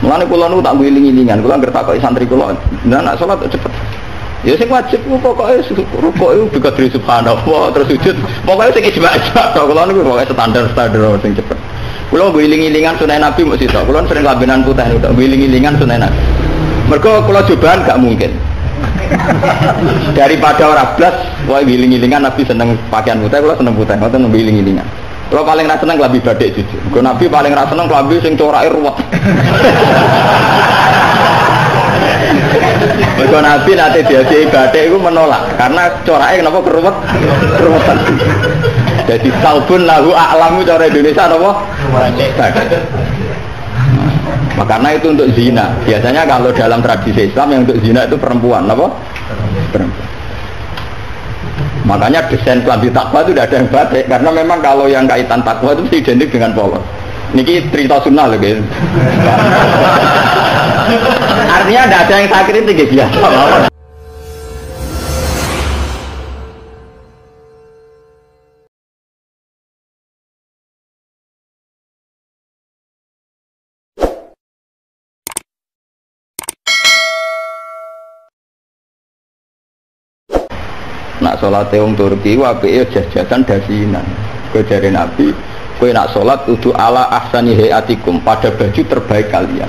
Mulane kula nu tak ngiling-ngilingan, kula ngerti takoki santri kula, nak salat cepet. Ya sing wajib ku pokoke rukuk iku biqadri subhanallah terus sujud. Pokoke sing ijma-ijma tok kula niku pokoke standar-standar sing cepet. Kula ngiling-ngilingan sunah Nabi mesti tok. Kula sering lambenan putih niku tok ngiling-ngilingan sunah Nabi. Mergo kula cobaan gak mungkin. Daripada ora blas, wae ngiling-ngilingan Nabi seneng pakaian putih, kula seneng putih, ngoten ngiling-ngilingan. Kalau paling rasa seneng klambi batik jujur. Kalau Nabi paling rasa seneng klambi sing corake ruwet. Kalau Nabi nanti diajai batik itu menolak karena corake kenapa keruwet? Keruwetan. Jadi salbun lahu a'lamu cara Indonesia apa? Batik. Karena itu untuk zina. Biasanya kalau dalam tradisi Islam yang untuk zina itu perempuan, apa? Perempuan. Makanya desain klambi takwa itu tidak ada yang batik karena memang kalau yang kaitan takwa itu identik dengan polos. Niki cerita sunnah loh guys. Artinya tidak ada yang saya kritik biasa. Nak sholat wong Turki wae jajasan dasinan. Kowe jare Nabi, kowe nak sholat kudu ala ahsani hayatikum, pada baju terbaik kalian.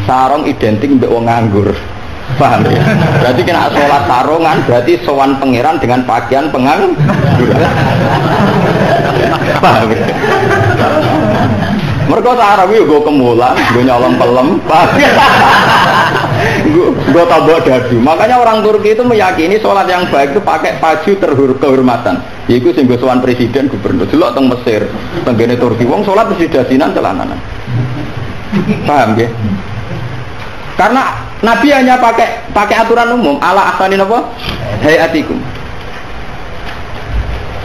Sarung identik mbek wong nganggur. Paham ya? Berarti kena sholat sarungan berarti sowan pangeran dengan pakaian pengangguran. Paham ya? Mergo sarung yo go kemulan, go nyolong pelem. Gue tabok dadu. Makanya orang Turki itu meyakini sholat yang baik itu pakai baju kehormatan. Yaitu sing sowan presiden gubernur. Delok teng Mesir, tenggene Turki wong sholat mesti dasinan celananan. Paham ya? Karena Nabi hanya pakai aturan umum ala ahsanin apa? Hayatikum.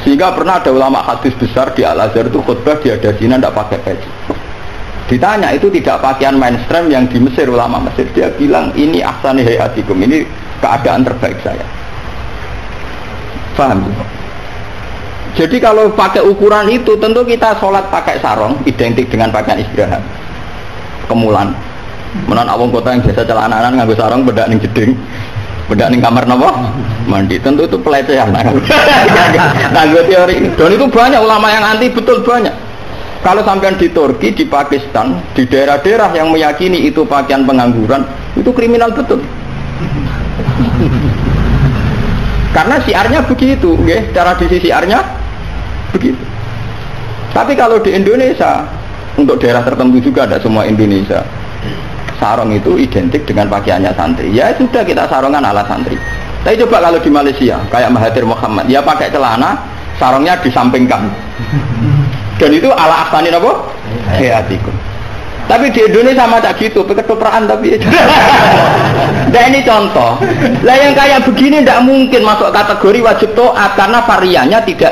Sehingga pernah ada ulama hadis besar di Al-Azhar itu khutbah dia dasinan tidak pakai baju. Ditanya itu tidak pakaian mainstream yang di Mesir, ulama Mesir, dia bilang ini ahsani hayatikum, ini keadaan terbaik saya. Paham? Jadi kalau pakai ukuran itu tentu kita sholat pakai sarung identik dengan pakaian istirahat kemulan. Menan awang kota yang biasa celananan nganggo sarung bedak ning jeding, bedak ning kamar napa mandi, tentu itu pelecehan. Nganggo teori dan itu banyak ulama yang anti, betul banyak. Kalau sampean di Turki, di Pakistan, di daerah-daerah yang meyakini itu pakaian pengangguran, itu kriminal betul. Karena siarnya begitu, okay? Tradisi siarnya begitu. Tapi kalau di Indonesia, untuk daerah tertentu juga ada semua Indonesia, sarung itu identik dengan pakaiannya santri. Ya sudah kita sarungan ala santri. Tapi coba kalau di Malaysia, kayak Mahathir Muhammad, dia pakai celana, sarungnya disampingkan. Dan itu ala ahsanin apa? Hayatikum. Tapi di Indonesia sama tak gitu, ketoprak tapi. Nah ini contoh. Lah yang kayak begini tidak mungkin masuk kategori wajib taat karena variannya tidak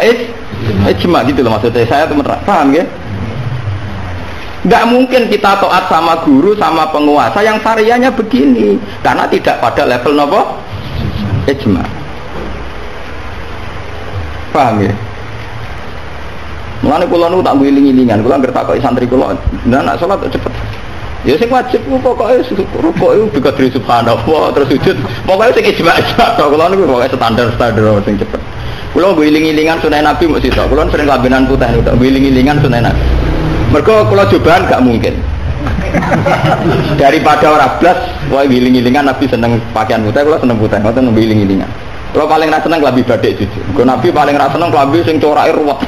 ijma gitu loh maksudnya. Saya teman paham ya? Tidak mungkin kita taat sama guru sama penguasa yang variannya begini karena tidak pada level apa? Ijma. Paham ya? Mulane kula nu tak ngiling-ngilingan, kula ngerti takoki santri kula, nak salat cepet. Ya sing wajib ku pokoke rukuk iku biqadri subhanallah terus sujud. Pokoke sing ijma-ijma tok kula niku pokoke standar-standar sing cepet. Kula ngiling-ngilingan sunah Nabi mesti tok. Kula sering lambenan putih niku tok ngiling-ngilingan sunah Nabi. Mergo kula cobaan gak mungkin. Daripada ora blas, wae ngiling-ngilingan Nabi seneng pakaian putih, kula seneng putih, ngoten ngiling-ngilingan. Kalau paling rasa seneng klambi batik jujur. Kalau Nabi paling rasa seneng klambi sing corake ruwet.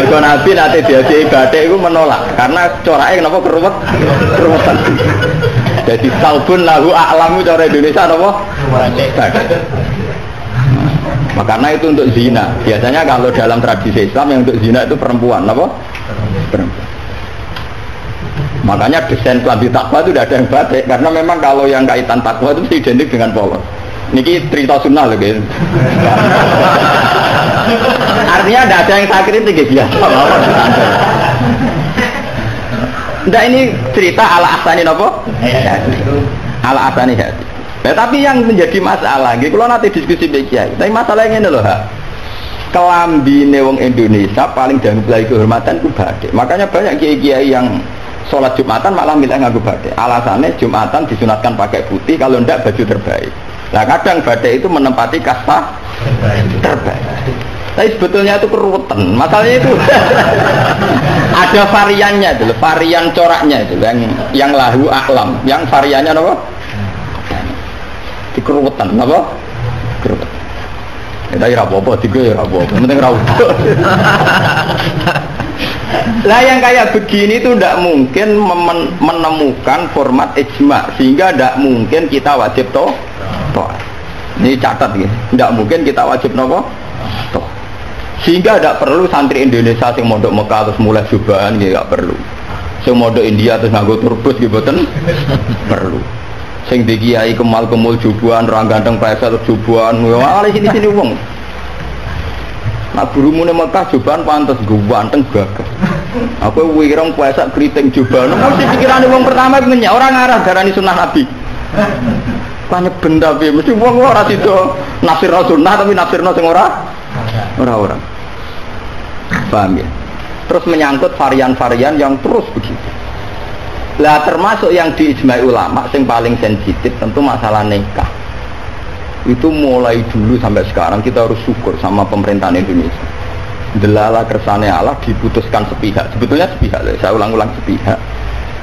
Kalau Nabi nanti diajai batik itu menolak karena corake kenapa keruwet? Keruwetan. Jadi salbun lahu a'lamu cara Indonesia apa? Batik. Karena itu untuk zina. Biasanya kalau dalam tradisi Islam yang untuk zina itu perempuan, apa? Perempuan. Makanya desain klambi takwa itu tidak ada yang batik karena memang kalau yang kaitan takwa itu identik dengan polos. Niki cerita sunnah loh guys. Artinya tidak ada yang saya kritik biasa. Ndak ini cerita ala ahsani apa? Ala ahsani hati. Tapi yang menjadi masalah, gitu kalau nanti diskusi kiai. Tapi masalahnya ini loh, kelambine wong Indonesia paling dianggap kehormatan itu batik. Makanya banyak kiai-kiai yang sholat Jumatan malah milih nganggo batik. Alasannya Jumatan disunatkan pakai putih, kalau ndak baju terbaik. Nah kadang batik itu menempati kasta terbaik. Tapi sebetulnya itu keruwetan. Masalahnya itu ada variannya itu, varian coraknya itu yang lahu a'lam, yang variannya apa? Dikeruwetan, apa? Keruwetan. Kita kira apa-apa, tiga ya apa-apa, penting rawuh. Lah yang kayak begini itu tidak mungkin menemukan format ijma, sehingga tidak mungkin kita wajib toh. Ini catat gitu, tidak mungkin kita wajib nopo toh. Sehingga tidak perlu santri Indonesia yang mondok Mekah terus mulai jubahan, nggak perlu. Yang mondok India terus nganggo turbus gitu, perlu. Sing di kiai kemal-kemul jubuan, orang ganteng pesel jubuan, malah sini-sini wong. Nak burumune Mekah jubuan pantes ganteng gagah. Aku wirong puasa keriting jubuan. Mesti pikirane wong pertama ngenyak orang ngarah darani sunah Nabi. Banyak benda piye mesti wong ora sida nafsirno sunah tapi nafsirno sing ora orang. Paham ya? Terus menyangkut varian-varian yang terus begitu. Lah termasuk yang diijma'i ulama yang paling sensitif tentu masalah nikah. Itu mulai dulu sampai sekarang kita harus syukur sama pemerintahan Indonesia. Delala kersane Allah diputuskan sepihak. Sebetulnya sepihak, saya ulang-ulang sepihak.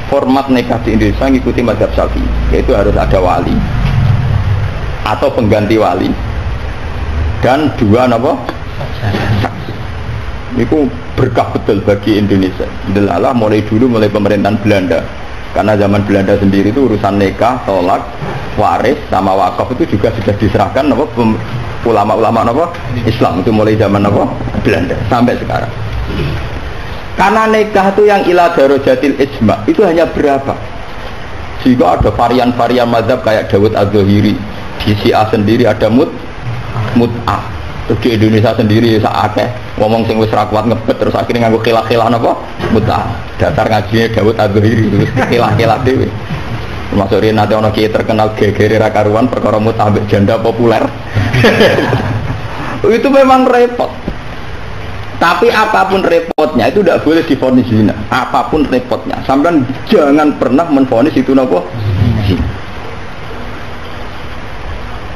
Format nikah di Indonesia mengikuti mazhab Syafi'i, yaitu harus ada wali atau pengganti wali dan dua apa? Itu berkah betul bagi Indonesia. Delala mulai dulu mulai pemerintahan Belanda. Karena zaman Belanda sendiri itu urusan nikah, tolak, waris sama wakaf itu juga sudah diserahkan apa ulama-ulama apa Islam itu mulai zaman apa Belanda sampai sekarang. Karena nikah itu yang ila darajatil ijma itu hanya berapa? Jika ada varian-varian mazhab kayak Dawud Az-Zahiri, di Syiah sendiri ada mut'ah. Terus di Indonesia sendiri saatnya ngomong sing wis ra kuat ngebet terus akhirnya nganggo khilah-khilah napa mut'ah. Dasar ngajine Dawud Az-Zahiri terus khilah-khilah dhewe. Termasuk riyen nate ana kiai terkenal gegere ra karuan perkara mut'ah mbek janda populer. Itu memang repot. Tapi apapun repotnya itu tidak boleh divonis zina. Apapun repotnya, sampean jangan pernah menvonis itu napa zina.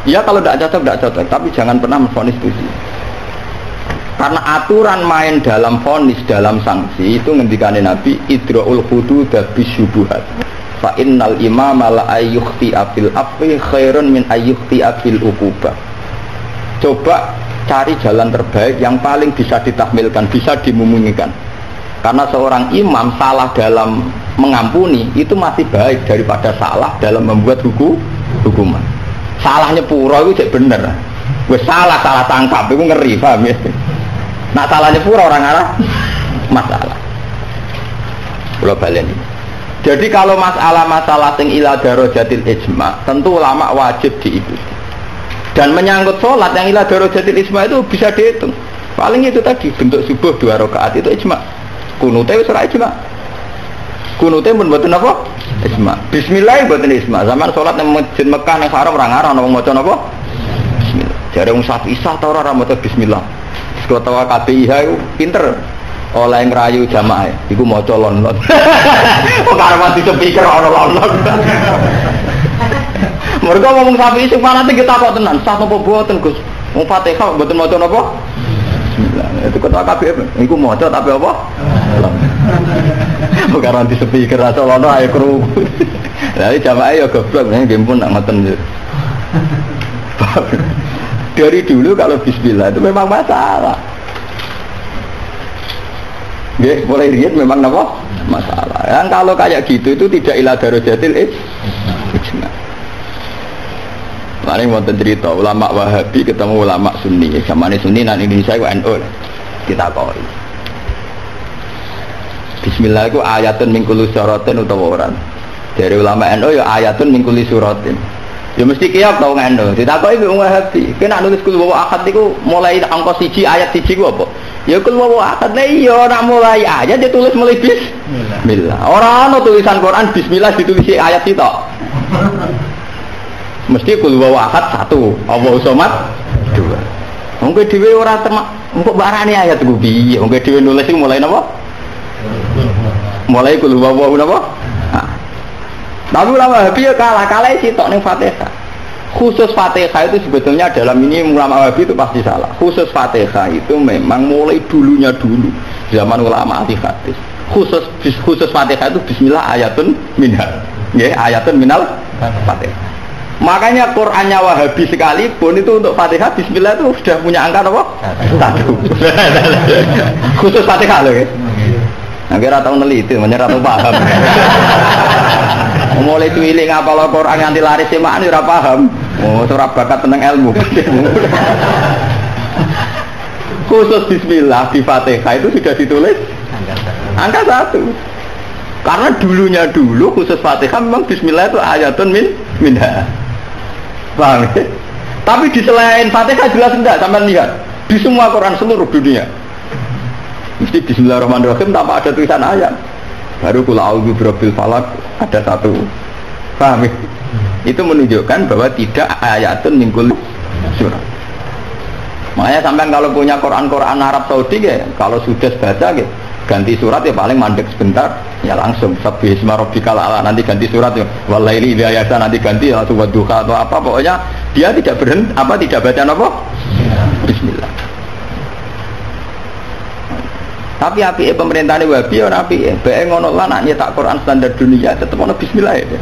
Ya kalau tidak cocok, tapi jangan pernah menvonis itu sih. Karena aturan main dalam vonis, dalam sanksi itu ngendikane Nabi idraul hudud bisyubuhat. Fa innal imama la ayyukhti afil afi khairun min ayyukhti afil uqubah. Coba cari jalan terbaik yang paling bisa ditahmilkan, bisa dimumungkan. Karena seorang imam salah dalam mengampuni itu masih baik daripada salah dalam membuat hukuman. Salahnya pura itu cek bener. Gue salah tangkap itu ngeri, paham ya? Nak salahnya pura orang arah masalah. Kalau balen ini. Jadi kalau masalah sing ila darajatil ijma, tentu ulama wajib diikuti. Dan menyangkut sholat yang ila darajatil ijma itu bisa dihitung. Paling itu tadi bentuk subuh 2 rakaat itu ijma. Kunute wis ora ijma. Kunute pun mboten apa? Ijma. Bismillah mboten ijma. Zaman sholat nang Masjid Mekah nang haram ora ngarang ana wong maca napa? Bismillah. Jare wong Syafi'i ta ora maca bismillah. Ketua KPIH itu pinter oleh ngerayu jamaah iku maca lon-lon. Kok karo mati speaker ana lon-lon. Mereka ngomong Syafi'i sing fanatik kita kok tenan, sah napa boten Gus? Wong Fatihah mboten maca napa? Bismillah. Itu ketua KPIH iku maca tapi apa? Bukan nanti speaker atau lono ayo kru. Jadi jamaah ya goblok nih game pun nak ngoten. Dari dulu kalau bismillah itu memang masalah. Nggih, mulai riyen memang napa? Masalah. Yang kalau kayak gitu itu tidak ila darajatil ijma. Mari wonten cerita ulama Wahabi ketemu ulama Sunni. Zamane Sunni nang Indonesia iku NU. Kita kori. Bismillah itu ayatun min kulli suratin utawa ora. Dari ulama NU ya ayatun min kulli suratin. Ya mesti kiyak tau NU. Ditakoki wong Wahabi, kena nulis kul wa ahad iku mulai angka 1 ayat 1 ku apa? Ya kul wa ahad iya nak mulai ayat ditulis mulai bismillah. Ora ana tulisan Quran bismillah ditulis ayat itu. Mesti kul wa ahad 1, Allah somad 2. Wong kowe dhewe ora Engko barane ayat ku piye? Wong dhewe nulis iku mulai napa? Mulai kul huwallahu napa? Tapi ulama Wahabi kalah sitok ning Fatihah. Khusus Fatihah itu sebetulnya dalam ini ulama Wahabi itu pasti salah. Khusus Fatihah itu memang mulai dulunya dulu zaman ulama ahli hadis. Khusus Fatihah itu bismillah ayatun minhal. Ya, ayatun minal Fatihah. Makanya Qur'annya Wahabi sekalipun itu untuk Fatihah bismillah itu sudah punya angka apa? 1. Khusus Fatihah loh ya. Akhirnya tahu neliti, menyerah tahu paham. Mulai tuiling ngapal Quran nganti laris semaan ora paham. Oh, ora bakat tentang ilmu. Khusus bismillah di Fatihah itu sudah ditulis angka 1. Karena dulunya dulu khusus Fatihah memang bismillah itu ayatun minha. Paham ya? Tapi di selain Fatihah jelas enggak sampai lihat di semua Quran seluruh dunia. Mesti bismillahirrahmanirrahim tanpa ada tulisan ayat. Baru kul a'udzu birabbil falaq ada 1. Paham ya? Itu menunjukkan bahwa tidak ayatun min kulli surah. Makanya sampai kalau punya Quran Arab Saudi ya, kalau sudah baca ya, ganti surat ya paling mandek sebentar ya langsung sabbihisma rabbikal a'la, nanti ganti surat ya walaili idza yasa, nanti ganti atau wadduha atau apa, pokoknya dia tidak berhenti tidak baca apa? Bismillah. Tapi api pemerintahan Wahabi ora api, bae ngono lan nyetak Quran standar dunia tetep ono bismillah ya.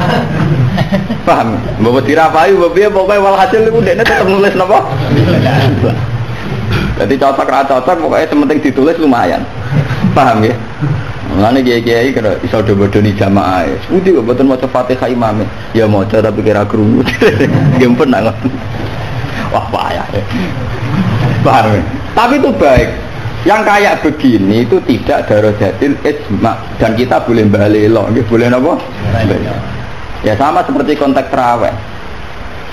Paham? Mbok dirapai mbok piye pokoke walhasil iku dekne tetep nulis napa? Bismillah. Jadi cocok ra cocok pokoknya sementing ditulis lumayan. Paham ya? Mulane kiai-kiai kira iso bodoni jamaah. Pundi kok mboten maca Fatihah imame. Ya maca tapi kira krungu. Gempet nak ngoten. Wah payah. Paham ya? Tapi itu baik. Yang kayak begini itu tidak darajatil ijma dan kita boleh balelo, boleh apa? Ya sama seperti konteks tarawih.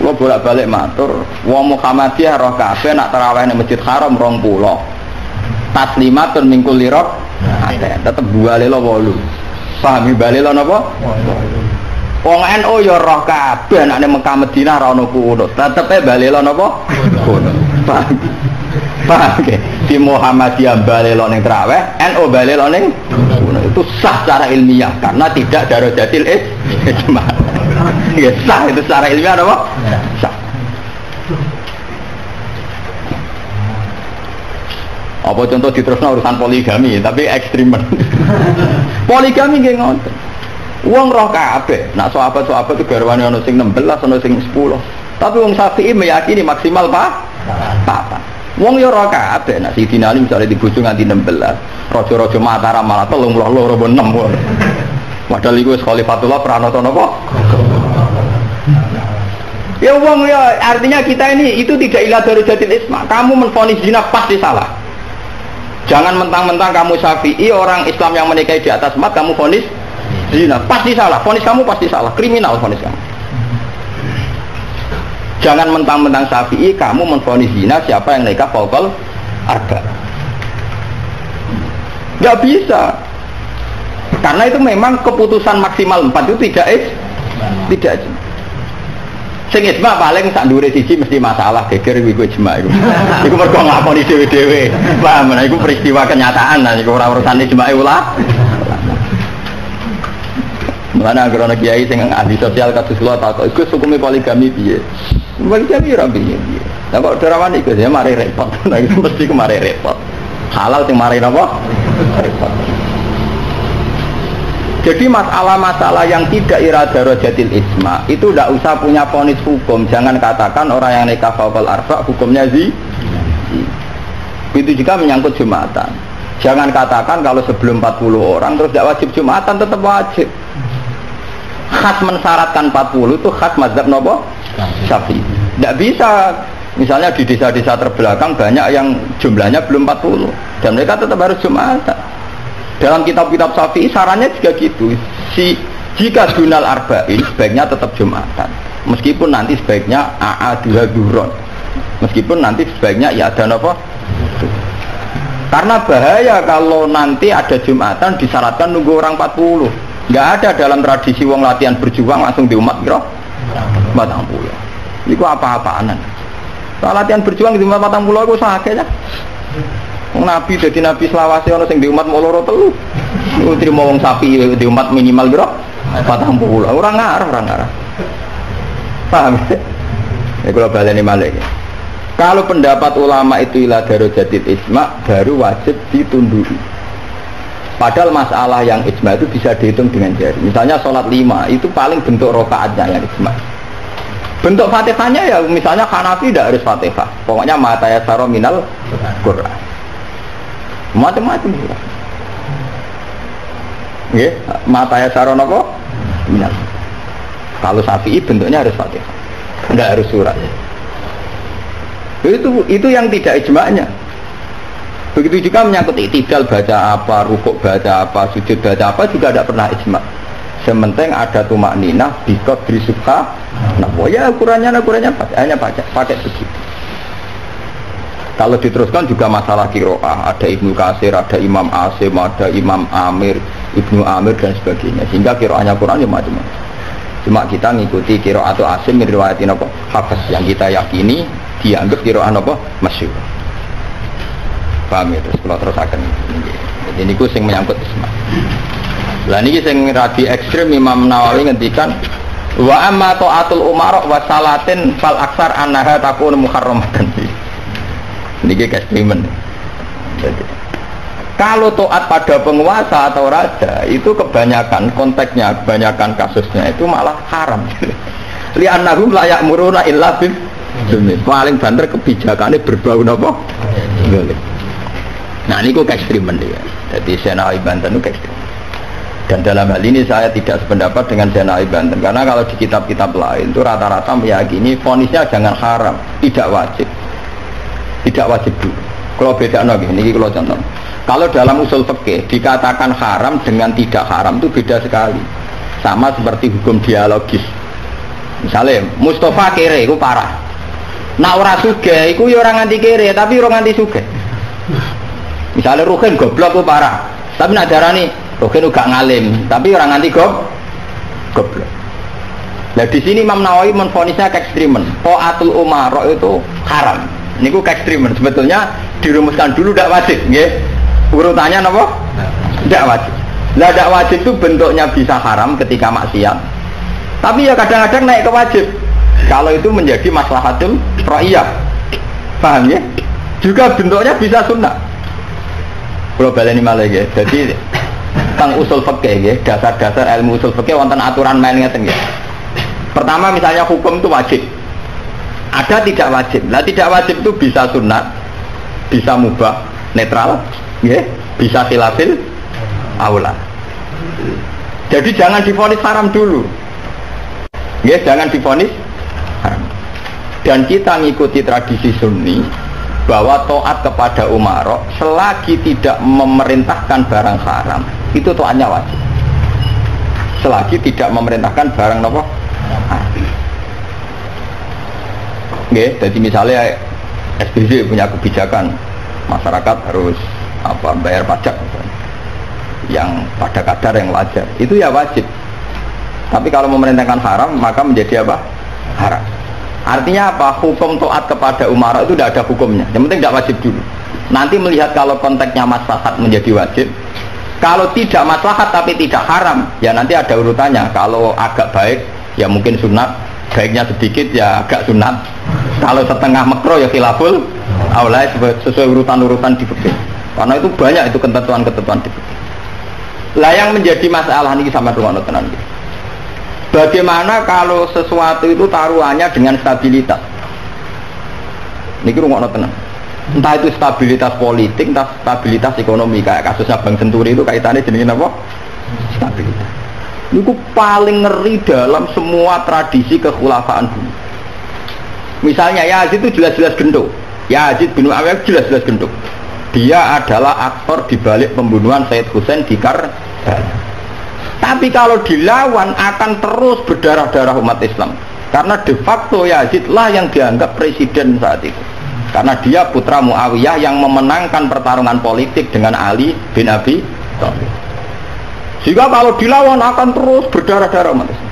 Kalau bolak-balik matur, wong Muhammadiyah roh kabeh nak tarawih ning Masjid Haram 20. Taslimatun min kulli rok ada, tetep balelo 8. Pahami balelo napa? Wong NU ya roh kabeh nak ning Mekah Madinah ra ono kunut, tetepe balelo napa? Kunut. Paham ke? Di Muhammadiyah balelo ning tarawih, NU balelo ning itu sah secara ilmiah karena tidak darajatil ijma. Ya sah itu secara ilmiah apa? Sah. Apa contoh diterusno urusan poligami tapi ekstrim. Poligami nggih ngoten. Wong roh kabeh, nak sahabat-sahabat itu garwane ana sing 16, ana sing 10. Tapi wong Syafi'i meyakini maksimal papat. Wong yo roh kabeh, nak Sidina Ali misale dibojo nganti 16. Raja-raja Mataram malah 32 apa 6. Padahal iku wis Khalifatullah pranata napa? Ya wong ya artinya kita ini itu tidak ila darajatil isma. Kamu menvonis zina pasti salah. Jangan mentang-mentang kamu Syafi'i orang Islam yang menikahi di atas 4 kamu vonis zina pasti salah. Vonis kamu pasti salah, kriminal vonis kamu. Jangan mentang-mentang Syafi'i kamu menvonis zina siapa yang nikah fauqal arba. Enggak bisa. Karena itu memang keputusan maksimal 4 itu tidak. Sing ijma paling sak ndure siji mesti masalah geger iku ijma iku. Iku mergo nglakoni dhewe-dhewe. Paham, iku peristiwa kenyataan lah iku ora urusan ijma ulama. Mulane anggere ana kiai sing ahli sosial kados kula takok iku hukume poligami piye? Poligami ora piye. Lah kok derawan iku ya mari repot. Nah iku mesti kemari repot. Halal sing mari napa? Repot. Jadi masalah-masalah yang tidak iradarajatil ijma itu tidak usah punya vonis hukum. Jangan katakan orang yang nikah fauqal arba hukumnya itu juga menyangkut jumatan. Jangan katakan kalau sebelum 40 orang terus tidak wajib jumatan, tetap wajib. Khas mensyaratkan 40 itu khas mazhab nopo Syafi'i. Tidak bisa. Misalnya di desa-desa terbelakang banyak yang jumlahnya belum 40 dan mereka tetap harus jumatan. Dalam kitab-kitab Syafi'i sarannya juga gitu. Jika dunal arba'in sebaiknya tetap jumatan. Meskipun nanti sebaiknya a'adha duron. Meskipun nanti sebaiknya ya ada apa? Karena bahaya kalau nanti ada jumatan disyaratkan nunggu orang 40. Nggak ada dalam tradisi wong latihan berjuang langsung di umat kira 40. Itu apa-apaanan. Kalau latihan berjuang di umat 40 itu sakit ya. Nabi jadi nabi selawase ana sing di umat mau loro telu. Trimo wong sapi di umat minimal piro? 40. Ora ngarah. Paham? Ya kalau baleni malih. Kalau pendapat ulama itu ila darajatid isma baru wajib ditunduki. Padahal masalah yang ijma itu bisa dihitung dengan jari. Misalnya sholat 5 itu paling bentuk rokaatnya yang ijma. Bentuk fatihahnya ya misalnya Hanafi tidak harus fatihah. Pokoknya mata yasaro minal Quran. Macam-macam. Nggih, mata yasaro napa? Minal. Kalau Syafi'i bentuknya harus fatihah. Enggak harus surat. Itu yang tidak ijma'nya. Begitu juga menyangkut iktidal baca apa, rukuk baca apa, sujud baca apa juga tidak pernah ijma'. Sementing ada tumak ninah, biqadri subha. Nah, ya ukurannya hanya pakai begitu. Kalau diteruskan juga masalah qiraah, ada Ibnu Katsir, ada Imam Asim, ada Imam Amir, Ibnu Amir dan sebagainya. Sehingga qiraahnya Quran ya macam-macam. Cuma kita ngikuti qiraah atau Asim riwayatin apa? Hafiz yang kita yakini dianggap qiraah apa? Masyhur. Paham ya? Terus akan jadi ini sing menyangkut isma. Lah niki sing radi ekstrem Imam Nawawi ngendikan wa amma taatul umara wa salatin fal aksar annaha takun muharramatan. Niki ekstremen. Kalau taat pada penguasa atau raja itu kebanyakan konteksnya, kebanyakan kasusnya itu malah haram. Li annahum la ya'muruna illa bil paling banter kebijakannya berbau napa? Nah ini kok ekstremen dia. Jadi Senawi Banten itu ekstrim. Dan dalam hal ini saya tidak sependapat dengan Senawi Banten karena kalau di kitab-kitab lain itu rata-rata meyakini vonisnya jangan haram, tidak wajib dulu. Kalau beda lagi, ini kalau contoh. Kalau dalam usul fikih dikatakan haram dengan tidak haram itu beda sekali. Sama seperti hukum dialogis. Misalnya Mustafa kere itu parah. Nak ora sugih iku ya ora nganti kere tapi ora nganti sugih. Misalnya Ruhin goblok itu parah, tapi nak darani Ruhin gak ngalim, tapi orang nganti goblok. Nah di sini Imam Nawawi menfonisnya keekstrimen. Taatul umara itu haram. Ini ku keekstrimen. Sebetulnya dirumuskan dulu tidak wajib, nggih. Urutannya apa? Tidak wajib. Lah tidak wajib itu bentuknya bisa haram ketika maksiat. Tapi ya kadang-kadang naik ke wajib. Kalau itu menjadi maslahatul ra'iyah. Paham ya? Juga bentuknya bisa sunnah. Kalau baleni malah ya, jadi tentang usul fikih ya, dasar-dasar ilmu usul fikih wonten aturan main ngeten ya. Pertama misalnya hukum itu wajib, ada tidak wajib. Nah tidak wajib itu bisa sunat, bisa mubah, netral, ya, bisa khilafil aula. Jadi jangan divonis haram dulu, ya, jangan divonis haram. Dan kita ngikuti tradisi Sunni. Bahwa taat kepada umara selagi tidak memerintahkan barang haram itu taatnya wajib. Selagi tidak memerintahkan barang apa? Nggih, jadi misalnya SBY punya kebijakan masyarakat harus bayar pajak misalnya, yang pada kadar yang wajar, itu ya wajib. Tapi kalau memerintahkan haram maka menjadi apa? Haram. Artinya apa? Hukum taat kepada umara itu tidak ada hukumnya. Yang penting tidak wajib dulu. Nanti melihat kalau konteksnya maslahat menjadi wajib. Kalau tidak maslahat tapi tidak haram, ya nanti ada urutannya. Kalau agak baik, ya mungkin sunat. Baiknya sedikit, ya agak sunat. Kalau setengah makro, ya khilaful aula sesuai urutan-urutan di fikih. Karena itu banyak itu ketentuan-ketentuan di fikih. Lah yang menjadi masalah ini sama rumah tenan. Bagaimana kalau sesuatu itu taruhannya dengan stabilitas? Ini rumah tenang. Entah itu stabilitas politik, entah stabilitas ekonomi. Kayak kasusnya Bank Senturi itu kaitannya dengan apa? Stabilitas. Ini paling ngeri dalam semua tradisi kekhulafaan dulu. Misalnya Yazid itu jelas-jelas gendut. Yazid bin Muawiyah jelas-jelas gendut. Dia adalah aktor di balik pembunuhan Sayyid Husain di Karbala. Tapi kalau dilawan akan terus berdarah-darah umat Islam. Karena de facto Yazid lah yang dianggap presiden saat itu. Karena dia putra Muawiyah yang memenangkan pertarungan politik dengan Ali bin Abi Thalib. Jika kalau dilawan akan terus berdarah-darah umat Islam.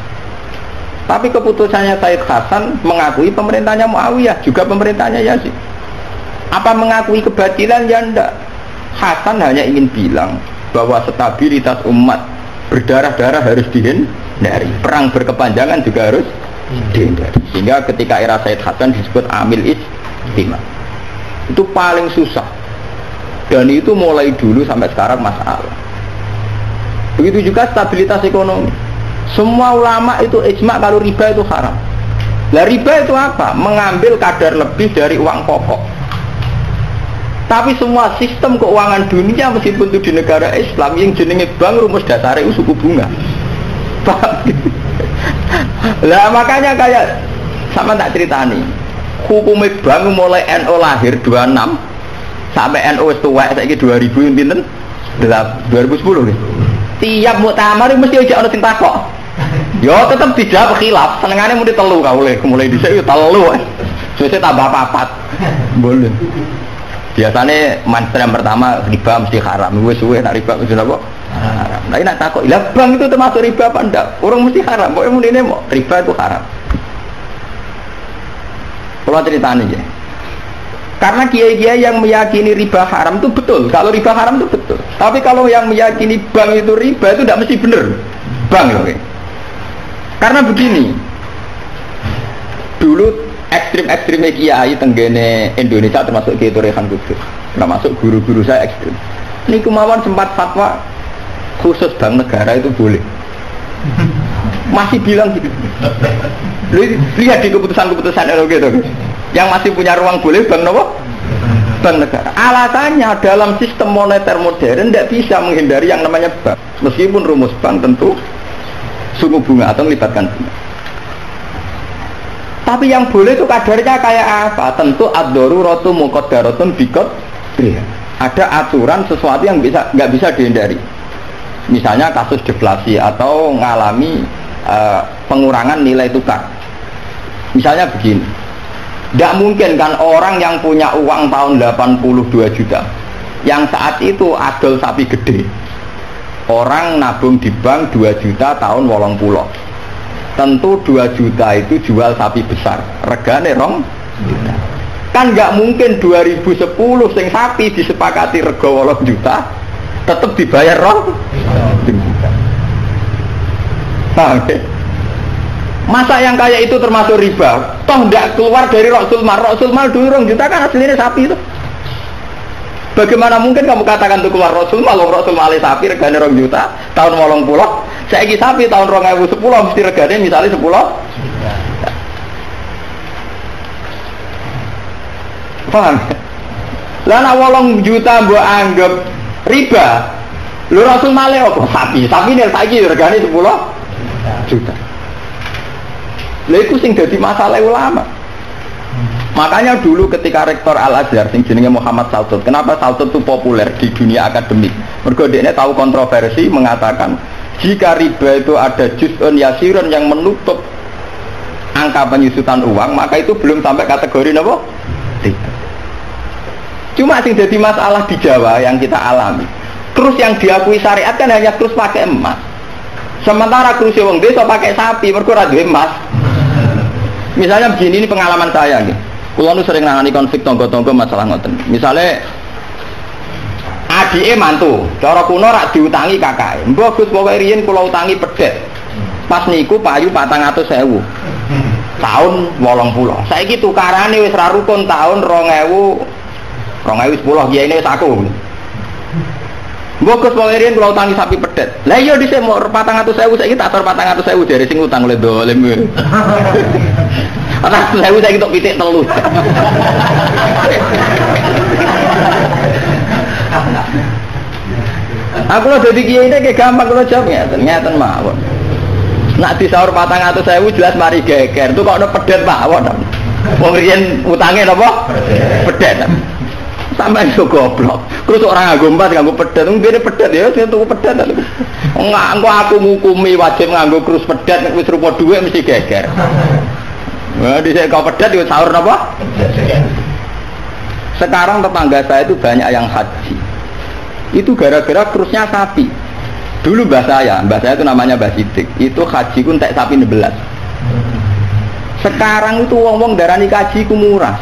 Tapi keputusannya Sayyid Hasan mengakui pemerintahnya Muawiyah, juga pemerintahnya Yazid. Apa mengakui kebatilan? Ya enggak. Hasan hanya ingin bilang bahwa stabilitas umat berdarah-darah harus dihindari, perang berkepanjangan juga harus dihindari. Sehingga ketika era Said Hasan disebut amil ijtima. Itu paling susah. Dan itu mulai dulu sampai sekarang masalah. Begitu juga stabilitas ekonomi. Semua ulama itu ijma kalau riba itu haram. Lah riba itu apa? Mengambil kadar lebih dari uang pokok. Tapi semua sistem keuangan dunia meskipun itu di negara Islam yang jenenge bank rumus dasarnya itu suku bunga. Lah makanya kayak sama tak ceritani. Hukum bank mulai NU lahir 26 sampai NU tuwek saiki 2000 pinten? 2010 nih. Tiap muktamar mesti aja ana sing takok. Yo tetap tidak khilaf, senengane muni telu kaule, mulai dhisik yo telu. Sesuk tambah papat. Boleh. Biasane mantra pertama riba mesti haram, wis suwe nak riba mesti apa? Haram. Lah nek takok, lah bank itu termasuk riba apa ndak? Orang mesti haram, pokoke munine mau riba itu haram. Kalau ceritanya ya. Karena kiai-kiai yang meyakini riba haram itu betul. Kalau riba haram itu betul. Tapi kalau yang meyakini bank itu riba itu tidak mesti benar. Bank oke. Karena begini. Dulu ekstrim-ekstrimnya kiai tenggene Indonesia termasuk Kiai Rehan Kudus. Termasuk guru-guru saya ekstrim. Ini kemauan sempat fatwa khusus bank negara itu boleh. Masih bilang gitu. Lihat di keputusan-keputusan gitu. Yang masih punya ruang boleh bank apa? Bank negara. Alasannya dalam sistem moneter modern tidak bisa menghindari yang namanya bank. Meskipun rumus bank tentu suku bunga atau melibatkan bunga. Tapi yang boleh itu kadarnya kayak apa? Tentu ad-daruratu muqaddaratun biqadriha. Ada aturan sesuatu yang nggak bisa dihindari. Misalnya kasus deflasi atau mengalami pengurangan nilai tukar. Misalnya begini, tidak mungkin kan orang yang punya uang tahun 82 juta yang saat itu adol sapi gede, orang nabung di bank 2 juta tahun 80, tentu 2 juta itu jual sapi besar, regane rong juta. Kan nggak mungkin 2010 sing sapi disepakati rego 8 juta tetap dibayar rong juta. Paham ya? Masa yang kayak itu termasuk riba? Toh tidak keluar dari Rasul Mal. Rasul Mal dulu rong juta kan aslinya sapi itu. Bagaimana mungkin kamu katakan itu keluar Rasul Mal? Rasul Mal sapi regane rong juta tahun 80. Saiki sapi tahun 2010 mesti regane misalnya 10. Paham? Lah nek 8 juta mbok anggap riba. Lho Rasul Mal apa? Sapi ini saiki regane 10 juta. Lha iku sing dadi masalah ulama. Makanya dulu ketika rektor Al-Azhar sing jenenge Muhammad Saltut, kenapa Saltut itu populer di dunia akademik? Mergo dekne tahu kontroversi mengatakan jika riba itu ada juz'un yasirun yang menutup angka penyusutan uang, maka itu belum sampai kategori apa? Riba. Cuma sing dadi masalah di Jawa yang kita alami, krus yang diakui syariat kan hanya krus pakai emas. Sementara krus wong desa pakai sapi, mergo ora duwe emas. Misalnya begini, ini pengalaman saya gitu. Kulo nu sering nangani konflik tonggo-tonggo masalah ngoten. Misalnya adike mantu, cara kuno rak diutangi kakake. Mbok Gus pokoke riyen kula utangi pedet. Pas niku payu 400.000. Tahun 80. Saiki tukarane wis ra rukun tahun 2010 kiyaine wis aku. Mbok Gus pokoke riyen kula utangi sapi pedet. Lah iya dhisik mau 400.000 saiki tak atur 400.000 dari sing utang oleh dolim. Anak saya kita pitik telur. Aku lo jadi kiai ini kayak gampang kalau jawab ngeten mawon. Nak disaur 400.000 jelas mari geger. Itu kok ada pedet mawon. Wong riyen utange napa? Pedet. Sampai iso goblok. Terus orang nganggo emas nganggo pedet, ngene pedet ya sing tuku pedet. Engko aku ngukumi wajib nganggo krus pedet wis rupa dhuwit mesti geger. Wah, dhisik kau pedet yo sahur napa? Sekarang tetangga saya itu banyak yang haji. Itu gara-gara krusnya sapi. Dulu mbah saya itu namanya Mbah Sidik. Itu haji ku entek sapi 16. Sekarang itu wong-wong darani haji ku murah.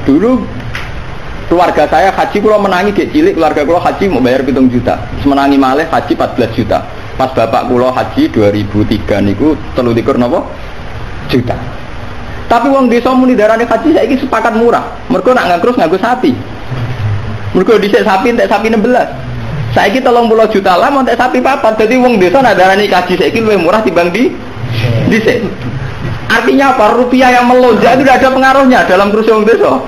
Dulu keluarga saya haji kalau menangi gek cilik, keluarga kalau haji mau bayar 7 juta. Terus menangi malih haji 14 juta. Pas bapak kula haji 2003 niku 23 napa juta. Tapi wong desa muni darane haji saiki sepakat murah. Mergo nak nganggo sapi. Mergo dhisik sapi entek sapi 16. Saiki 30 juta lah entek sapi papat. Dadi wong desa nak darane haji saiki luwih murah timbang dhisik. Artinya apa? Rupiah yang melonjak itu tidak ada pengaruhnya dalam kursi wong desa.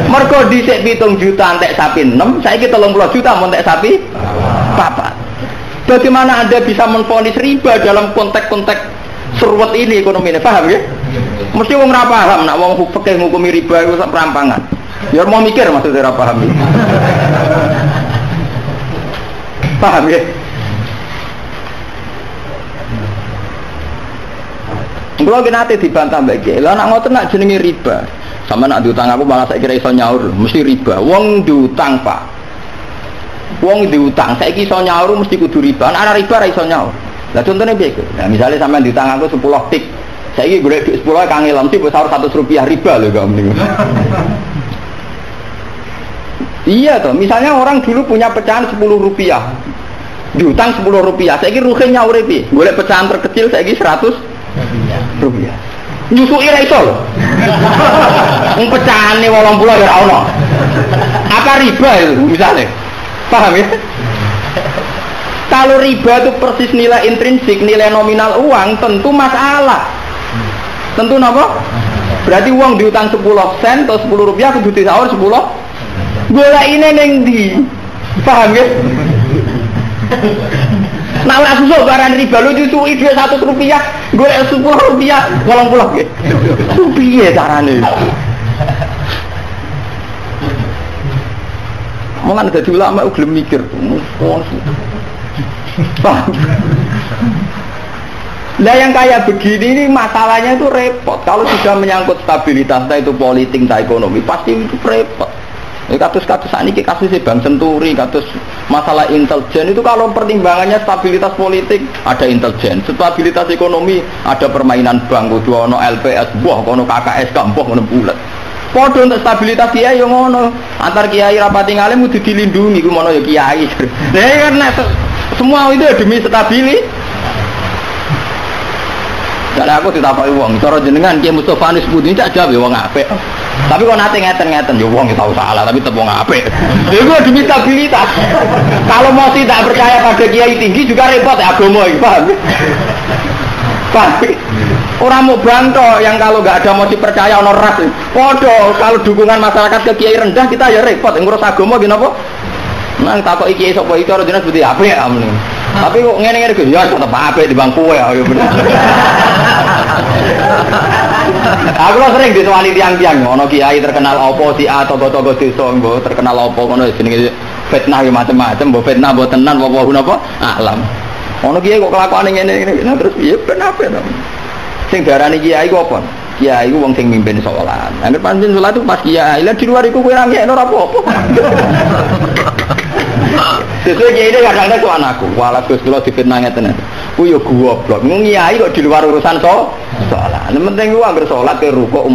Mergo dhisik 7 juta entek sapi 6, saiki 30 juta entek sapi papat. Bagaimana Anda bisa menvonis riba dalam konteks-konteks seruat ini ekonominya? Paham ya? Mesti wong ora paham nak wong fikih ngukumi riba itu perampangan. Ya mau mikir maksudnya ora paham. Paham ya? Kalau nanti dibantah bagi, lah nak ngoten nak jenenge riba. Sama nak diutang aku malah saya kira iso nyaur, mesti riba. Wong diutang Pak. Wong diutang, saya iso nyaur mesti kudu riba. Ana riba ra iso nyaur. Lah contohnya piye? Nah misalnya sampean diutang aku 10 tik. Saiki golek duit 10 kangelan mesti wis Rp100 riba lho kok mending. Iya toh, misalnya orang dulu punya pecahan Rp10. Diutang Rp10. Saiki rugi nyaure piye? Golek pecahan terkecil saiki Rp100. Nyusui ra iso lho. Wong pecahane 80 ya ora ono. Apa riba itu misalnya? Paham ya? Kalau riba itu persis nilai intrinsik, nilai nominal uang, tentu masalah. Tentu apa? Berarti uang diutang 10 sen atau Rp10 kudu disaur 10. Golek ini ning ndi? Paham ya? Nah ora susuk barang riba lu disuki dhuwit Rp100, golek Rp10, 80 nggih. Piye carane? Mulane dadi ulama gelem mikir. Lah yang kayak begini ini masalahnya itu repot. Kalau sudah menyangkut stabilitas, entah itu politik, entah ekonomi, pasti itu repot. Kasus-kasus ini kasusnya Bank Senturi, kasus masalah intelijen itu kalau pertimbangannya stabilitas politik ada intelijen, stabilitas ekonomi ada permainan bank, kudu ono LPS, buah ono KKS, buah ono bulat. Podo untuk stabilitas kiai yang ngono, antar kiai rapati ngalim kudu dilindungi, ku mono ya kiai. Nah karena semua itu demi stabilitas. Dan aku ditapai wong, cara jenengan Kiai Mustofa Anis Budi tak jawab ya wong apik. Tapi kok nate ngeten-ngeten ya wong tahu salah tapi tetep wong apik. Iku demi stabilitas. Kalau mau tidak percaya pada kiai tinggi juga repot ya agama iki, paham? Paham? Orang mau banto yang kalau nggak ada motif percaya ono ras. Podo kalau dukungan masyarakat ke kiai rendah kita ya repot ngurus agama gini apa? Nang takoki kiai sapa iki cara jenengan Budi apik ya mrene. Tapi kok ngene-ngene ku ya tetep apik di bangku ya bener. Aku sering ditawani tiang-tiang ono kiai terkenal apa si A togo-togo desa mbok terkenal apa ngono jenenge fitnah macam-macam mbok fitnah mbok tenan apa napa alam. Ono kiai kok kelakuane ngene-ngene terus piye ben apik to. Sing darani kiai ku apa? Kiai ku wong sing mimpin salat. Angger pancen salat itu pas kiai, lah di luar iku kowe ra ngekno ora apa-apa. Sesuai kiai ini kadang-kadang itu anakku walas Gus kula difitnah ngeten. Ku yo goblok. Kiai kok di luar urusan salat. Yang penting ku anggere salat ke rukuk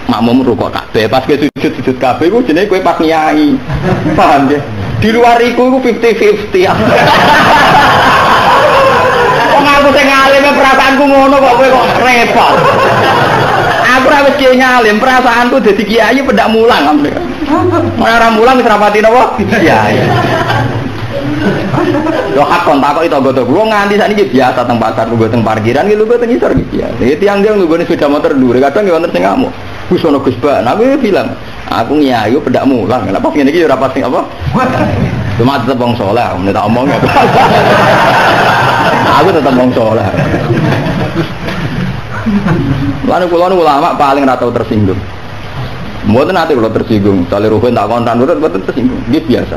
makmum rukuk kabeh. Pas ke sujud kabeh ku jenenge kowe pas kiai. Paham ya? Di luar iku 50-50. Wong aku sing alim perasaanku ngono kok kowe kok repot. Aku ra wis kiai ngalim, perasaanku dadi kiai pendak mulang. Ora mulang wis rapati napa? Kiai. Yo hak kontak kok itu wong nganti sakniki biasa teng pasar lungguh teng parkiran iki lungguh teng isor iki ya. Tiang-tiang lungguh sepeda motor dhuwur kadang yo wonten sing ngamuk. Gus ono Gus Ba, aku bilang, aku ngiayu pendak mulang. Lah pas ngene iki yo ora pasti apa. Cuma tetep wong saleh, men tak omong. Aku tetep wong saleh. Lan kula ulama paling ora tau tersinggung. Mboten ate kula tersinggung, sale ruhen tak kontan urut mboten tersinggung. Nggih biasa.